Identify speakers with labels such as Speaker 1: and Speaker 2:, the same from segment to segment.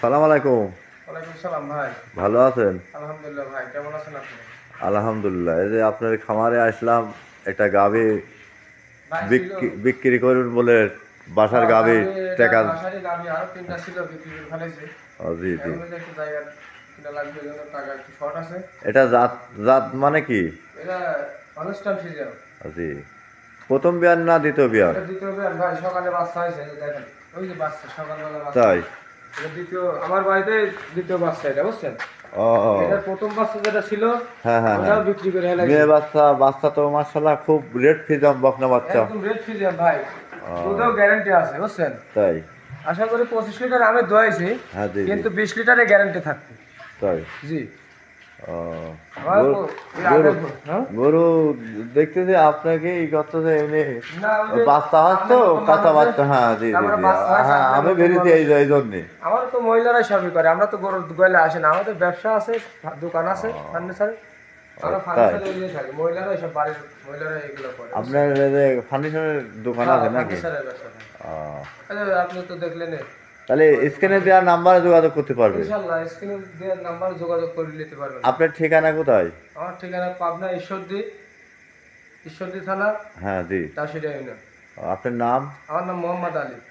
Speaker 1: সালাম আলাইকুম।
Speaker 2: ওয়ালাইকুম সালাম ভাই।
Speaker 1: ভালো আছেন?
Speaker 2: আলহামদুলিল্লাহ ভাই, কেমন আছেন আপনি?
Speaker 1: আলহামদুলিল্লাহ। এই যে আপনার খামারে আসলাম, একটা গাভী
Speaker 2: ভাই ছিল।
Speaker 1: বিক্রি করুন বলে, বাসার
Speaker 2: হ্যাঁ
Speaker 1: গাভী
Speaker 2: গাবি, এটা
Speaker 1: টাকা।
Speaker 2: বাসারই গাবি, আরো তিনটা ছিল বিক্রি করে ফেলেছে।
Speaker 1: জি জি।
Speaker 2: এখন যে একটু জায়গা কিনা লাগবে, এই জন্য টাকা একটু শর্ট আছে।
Speaker 1: এটা জাত জাত মানে কি?
Speaker 2: এটা অনুষ্ঠান সিজন।
Speaker 1: জি। প্রথম বিয়ান না দ্বিতীয় বিয়ান?
Speaker 2: এটা দ্বিতীয় বিয়ান ভাই, সকালে বাচ্চা হয়েছে, এই যে দেখেন, ওই যে বাচ্চা, সকালবেলা বাচ্চা।
Speaker 1: তাই?
Speaker 2: এটা দ্বিতীয়, আমার বাড়িতে দ্বিতীয় বাচ্চা, এটা বুঝছেন।
Speaker 1: ও ও।
Speaker 2: এটার প্রথম বাচ্চা যেটা ছিল,
Speaker 1: হ্যাঁ হ্যাঁ হ্যাঁ।
Speaker 2: ওটাও বিক্রি করে ফেলেছে।
Speaker 1: মেয়ে বাচ্চা, বাচ্চা তো মাশাআল্লাহ খুব রেড ফিজাম বকনা বাচ্চা।
Speaker 2: একদম রেড ফিজিয়ান ভাই,
Speaker 1: ও,
Speaker 2: দুধেও গ্যারান্টি আছে বুঝছেন।
Speaker 1: তাই?
Speaker 2: আশা করি 25 লিটার আমি দোয়াইছি,
Speaker 1: হ্যাঁ জি জি।
Speaker 2: কিন্তু 20 লিটারে গ্যারান্টি থাকবে।
Speaker 1: তাই?
Speaker 2: জি।
Speaker 1: ও,
Speaker 2: আমার
Speaker 1: গরু
Speaker 2: এই
Speaker 1: গরু
Speaker 2: আগের হ্যাঁ?
Speaker 1: গরু দেখতেছি আপনাকে এই করতেছে এমনি
Speaker 2: না, ওই যে
Speaker 1: বাচ্চা হচ্ছে,
Speaker 2: আমরা নতুন
Speaker 1: কাঁচা
Speaker 2: মানুষ যে,
Speaker 1: বাচ্চা। হ্যাঁ জি জি
Speaker 2: আমরা
Speaker 1: জি।
Speaker 2: বাচ্চা আছে,
Speaker 1: হ্যাঁ
Speaker 2: আমরা
Speaker 1: আমি
Speaker 2: নতুন
Speaker 1: বেরিয়েছি
Speaker 2: মানুষ।
Speaker 1: এই জন্যে।
Speaker 2: আমার তো মহিলারাই সবই করে, আমরা তো গরুর গোয়ালে আসি না, আমাদের ব্যবসা আছে, দোকান আছে ফার্নিচার। আমরা
Speaker 1: তাই?
Speaker 2: ফার্নিচার এগিয়ে থাকি, মহিলারা সব বাড়ির মহিলারা এগুলো করে বুঝছেন?
Speaker 1: আপনার এই যে ফার্নিচারের দোকান
Speaker 2: হ্যাঁ
Speaker 1: আছে নাকি?
Speaker 2: ফার্নিচারের ব্যবসা থাকে।
Speaker 1: ও,
Speaker 2: আপনি তো দেখলেন।
Speaker 1: তাহলে স্ক্রিনে দেওয়া নাম্বারে যোগাযোগ করতে পারবে?
Speaker 2: ইনশাল্লাহ স্ক্রিনে দেওয়ার নাম্বার যোগাযোগ করে নিতে পারবেন।
Speaker 1: আপনার ঠিকানা কোথায়?
Speaker 2: আমার ঠিকানা পাবনা ঈশ্বরদী, ঈশ্বরদী থানা,
Speaker 1: হ্যাঁ জি।
Speaker 2: দাসুরিয়া ইউনিয়ন।
Speaker 1: আপনার নাম?
Speaker 2: আমার নাম মোহাম্মদ আলী।
Speaker 1: ও,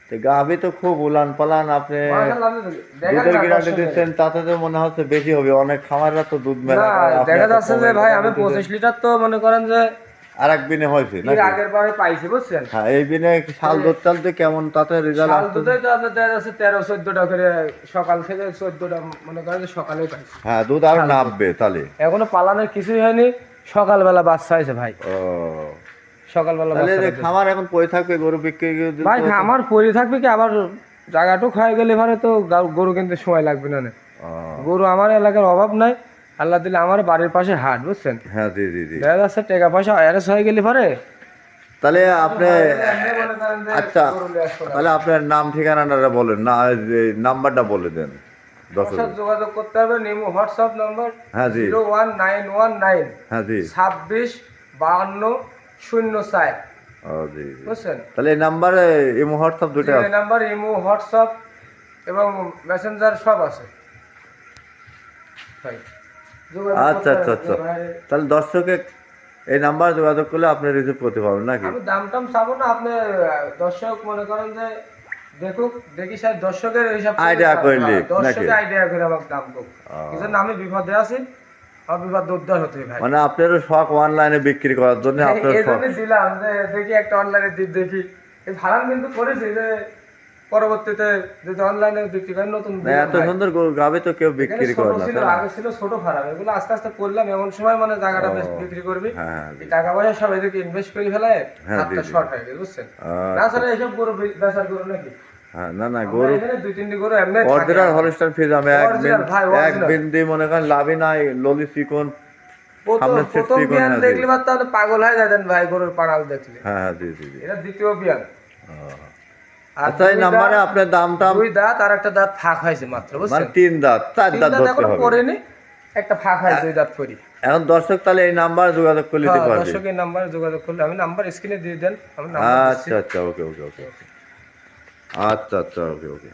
Speaker 1: তো গাভী তো খুব উলান পালান, আপনি
Speaker 2: মাশাআল্লাহ, আপনি দেখেন
Speaker 1: দুধের
Speaker 2: না
Speaker 1: গ্যারান্টি
Speaker 2: দর্শকের।
Speaker 1: দিচ্ছেন, তাতে তো মনে হচ্ছে বেশি হবে। অনেক খামাররা তো দুধ
Speaker 2: না,
Speaker 1: মেলা করে, আপনি
Speaker 2: দেখা
Speaker 1: এত
Speaker 2: যাচ্ছে যে
Speaker 1: কমে
Speaker 2: ভাই আমি
Speaker 1: গ্যারান্টি দিচ্ছেন।
Speaker 2: 25 লিটার তো মনে করেন যে
Speaker 1: আর এক বিনে হয়েছে
Speaker 2: এর
Speaker 1: নাকি?
Speaker 2: আগের বারে পাইছি বুঝছেন।
Speaker 1: হ্যাঁ, এই বিনে শাল দুধ চালতে কেমন তাতে রেজাল্ট
Speaker 2: শাল
Speaker 1: আসছে?
Speaker 2: দুধে তো আপনার দেখা যাচ্ছে 13-14টা করে, সকাল থেকে 14টা মনে করেন যে সকালে পাইছি।
Speaker 1: হ্যাঁ, দুধ আরো
Speaker 2: শাল দুধ।
Speaker 1: নামবে তাহলে।
Speaker 2: এখনো পালানোর কিছুই হয়নি, সকালবেলা বাচ্চা হয়েছে ভাই,
Speaker 1: ও,
Speaker 2: সকালবেলা
Speaker 1: তাহলে
Speaker 2: বাচ্চা
Speaker 1: যে
Speaker 2: হয়েছে।
Speaker 1: খামার এখন পড়ে থাকবে গরু বিক্রি করে দিতে
Speaker 2: ভাই
Speaker 1: হতো।
Speaker 2: আমার পরি থাকবে কি, আবার জায়গাটুক হয়ে গেলে এবারে তো গরু কিনতে সময় লাগবে না।
Speaker 1: ও,
Speaker 2: গরু আমার এলাকার অভাব নাই, আল্লাহ দিলে আমার বাড়ির পাশে হাট বুঝছেন।
Speaker 1: হ্যাঁ জি জি জি।
Speaker 2: দেখা যাচ্ছে টাকা পয়সা অ্যারেস হয়ে গেলে পরে
Speaker 1: তাহলে আপনি, আচ্ছা, তাহলে আপনার নাম ঠিকানাটা বলেন না, যে নাম্বারটা বলে দেন
Speaker 2: আমার
Speaker 1: 10।
Speaker 2: সাথে যোগাযোগ করতে হবে, নিমো হোয়াটসঅ্যাপ নাম্বার
Speaker 1: হ্যাঁ জি।
Speaker 2: 01919
Speaker 1: হ্যাঁ জি।
Speaker 2: 265204
Speaker 1: ও জি জি।
Speaker 2: বুঝছেন।
Speaker 1: তাহলে এই নাম্বারে ইমো হোয়াটসঅ্যাপ দুটো
Speaker 2: এই
Speaker 1: আছে?
Speaker 2: নাম্বার ইমো হোয়াটসঅ্যাপ এবং মেসেঞ্জার সব আছে ভাই, যোগাযোগ
Speaker 1: আচ্ছা
Speaker 2: করতে
Speaker 1: আচ্ছা
Speaker 2: হবে
Speaker 1: আচ্ছা।
Speaker 2: যে ভাই।
Speaker 1: তাহলে দর্শকে এই নাম্বার যোগাযোগ করলে আপনি রিসিভ করতে পারবেন নাকি?
Speaker 2: আমি দাম টাম চাবো না, আপনি দর্শক মনে করেন যে দেখুক, দেখি স্যার দর্শকের হিসাব করে
Speaker 1: আইডিয়া
Speaker 2: দাম।
Speaker 1: করলি
Speaker 2: হ্যাঁ, দর্শকের
Speaker 1: নাকি?
Speaker 2: আইডিয়া করে আমাকে দাম দেবো। এই জন্য আমি বিপদে আছি, আমার বিপদ উদ্ধার হতে ভাই।
Speaker 1: মানে আপনারও শখ অনলাইনে বিক্রি করার জন্য আপনার
Speaker 2: এই
Speaker 1: শখ।
Speaker 2: জন্য দিলাম যে দেখি একটা অনলাইনে দেখি, এই ভাড়ান কিন্তু করেছি যে পরবর্তীতে যদি অনলাইনে বিক্রি করেন নতুন
Speaker 1: না, এত সুন্দর গরু গাভী তো কেউ
Speaker 2: এখানে
Speaker 1: বিক্রি
Speaker 2: ছোট
Speaker 1: করে না,
Speaker 2: ছিল,
Speaker 1: তাই না?
Speaker 2: আগে ছিল ছোট ফার্ম, এগুলো আস্তে আস্তে করলাম, এমন সময় মানে জায়গাটা
Speaker 1: ও,
Speaker 2: বিক্রি করবি,
Speaker 1: হ্যাঁ
Speaker 2: এই টাকা পয়সা সব এদিকে ইনভেস্ট করে ফেলায়
Speaker 1: হ্যাঁ,
Speaker 2: হাতটা
Speaker 1: জি, জি।
Speaker 2: শর্ট হয়ে গেছে বুঝছেন।
Speaker 1: আচ্ছা।
Speaker 2: তাছাড়া এইসব গরু বেচার গরু নাকি,
Speaker 1: হ্যাঁ, না না,
Speaker 2: আমরা
Speaker 1: গরু
Speaker 2: এখানে 2-3টি গরু এমনি থাকে।
Speaker 1: অরিজিনাল হলস্টাইন ফ্রিজিয়াম,
Speaker 2: Original ভাই,
Speaker 1: এক
Speaker 2: original।
Speaker 1: বিন্দু মনে করেন লাভই নাই, ললি চিকন, সামনে সেট
Speaker 2: প্রথম
Speaker 1: চিকন।
Speaker 2: বিয়ান
Speaker 1: হ্যাঁ জি।
Speaker 2: দেখলে বা তাহলে পাগল হয়ে যাবেন ভাই গরুর পাড়াল দেখলে।
Speaker 1: হ্যাঁ হ্যাঁ জি জি জি।
Speaker 2: এটা দ্বিতীয় বিয়ান। আর
Speaker 1: আচ্ছা, এই নাম্বারে আপনার দামটা,
Speaker 2: 2 দাঁত আর একটা দাঁত ফাঁক হয়েছে মাত্র
Speaker 1: মানে
Speaker 2: বুঝছেন।
Speaker 1: 3 দাঁত 4
Speaker 2: তিন
Speaker 1: দাঁত
Speaker 2: দাঁত
Speaker 1: ধরতে
Speaker 2: এখনো
Speaker 1: হবে।
Speaker 2: পড়েনি, একটা ফাঁক হয় 2 দাঁত পরি।
Speaker 1: এখন দর্শক তাহলে এই নাম্বারে যোগাযোগ করে নিতে
Speaker 2: হ্যাঁ,
Speaker 1: পারবে?
Speaker 2: দর্শকের নাম্বারে যোগাযোগ করলে আমি নাম্বার স্ক্রিনে দিয়ে দেন, আমি নাম্বার দিচ্ছি।
Speaker 1: আচ্ছা আচ্ছা, ওকে ওকে ওকে। আচ্ছা আচ্ছা, ওকে ওকে।